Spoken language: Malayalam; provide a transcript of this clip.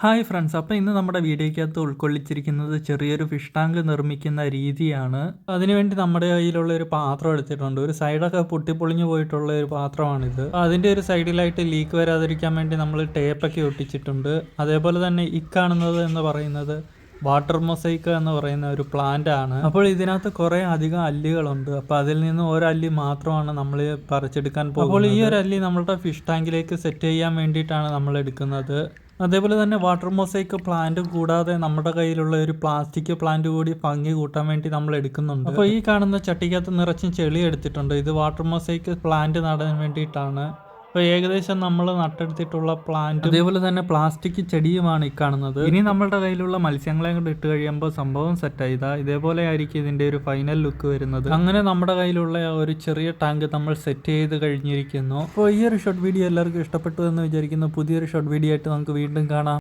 ഹായ് ഫ്രണ്ട്സ്, അപ്പോൾ ഇന്ന് നമ്മുടെ വീഡിയോയ്ക്കകത്ത് ഉൾക്കൊള്ളിച്ചിരിക്കുന്നത് ചെറിയൊരു ഫിഷ് ടാങ്ക് നിർമ്മിക്കുന്ന രീതിയാണ്. അതിനുവേണ്ടി നമ്മുടെ കയ്യിലുള്ള ഒരു പാത്രം എടുത്തിട്ടുണ്ട്. ഒരു സൈഡൊക്കെ പൊട്ടിപ്പൊളിഞ്ഞു പോയിട്ടുള്ള ഒരു പാത്രമാണിത്. അതിൻ്റെ ഒരു സൈഡിലായിട്ട് ലീക്ക് വരാതിരിക്കാൻ വേണ്ടി നമ്മൾ ടേപ്പൊക്കെ ഒട്ടിച്ചിട്ടുണ്ട്. അതേപോലെ തന്നെ ഈ കാണുന്നത് എന്ന് പറയുന്നത് വാട്ടർ മൊസൈക്ക് എന്ന് പറയുന്ന ഒരു പ്ലാന്റ് ആണ്. അപ്പോൾ ഇതിനകത്ത് കുറേ അധികം അല്ലികളുണ്ട്. അപ്പോൾ അതിൽ നിന്ന് ഒരല്ലി മാത്രമാണ് നമ്മൾ പറിച്ചെടുക്കാൻ പോകുന്നത്. അപ്പോൾ ഈ ഒരു അല്ലി നമ്മളുടെ ഫിഷ് ടാങ്കിലേക്ക് സെറ്റ് ചെയ്യാൻ വേണ്ടിയിട്ടാണ് നമ്മൾ എടുക്കുന്നത്. അതേപോലെ തന്നെ വാട്ടർ മൊസൈക്ക് പ്ലാന്റ് കൂടാതെ നമ്മുടെ കയ്യിലുള്ള ഒരു പ്ലാസ്റ്റിക് പ്ലാന്റ് കൂടി ഭംഗി കൂട്ടാൻ വേണ്ടി നമ്മൾ എടുക്കുന്നുണ്ട്. അപ്പോൾ ഈ കാണുന്ന ചട്ടിക്കകത്ത് നിറച്ചും ചെളി എടുത്തിട്ടുണ്ട്. ഇത് വാട്ടർ മൊസൈക്ക് പ്ലാന്റ് നടാൻ വേണ്ടിയിട്ടാണ്. അപ്പോൾ ഏകദേശം നമ്മൾ നട്ടെടുത്തിട്ടുള്ള പ്ലാന്റ് അതേപോലെ തന്നെ പ്ലാസ്റ്റിക് ചെടിയുമാണ് ഈ കാണുന്നത്. ഇനി നമ്മളുടെ കയ്യിലുള്ള മത്സ്യങ്ങളെ കൊണ്ട് ഇട്ട് കഴിയുമ്പോൾ സംഭവം സെറ്റായി. ഇതേപോലെ ആയിരിക്കും ഇതിൻ്റെ ഒരു ഫൈനൽ ലുക്ക് വരുന്നത്. അങ്ങനെ നമ്മുടെ കയ്യിലുള്ള ഒരു ചെറിയ ടാങ്ക് നമ്മൾ സെറ്റ് ചെയ്ത് കഴിഞ്ഞിരിക്കുന്നു. അപ്പോൾ ഈ ഒരു ഷോർട്ട് വീഡിയോ എല്ലാവർക്കും ഇഷ്ടപ്പെട്ടു എന്ന് വിചാരിക്കുന്നു. പുതിയൊരു ഷോർട്ട് വീഡിയോ ആയിട്ട് നമുക്ക് വീണ്ടും കാണാം.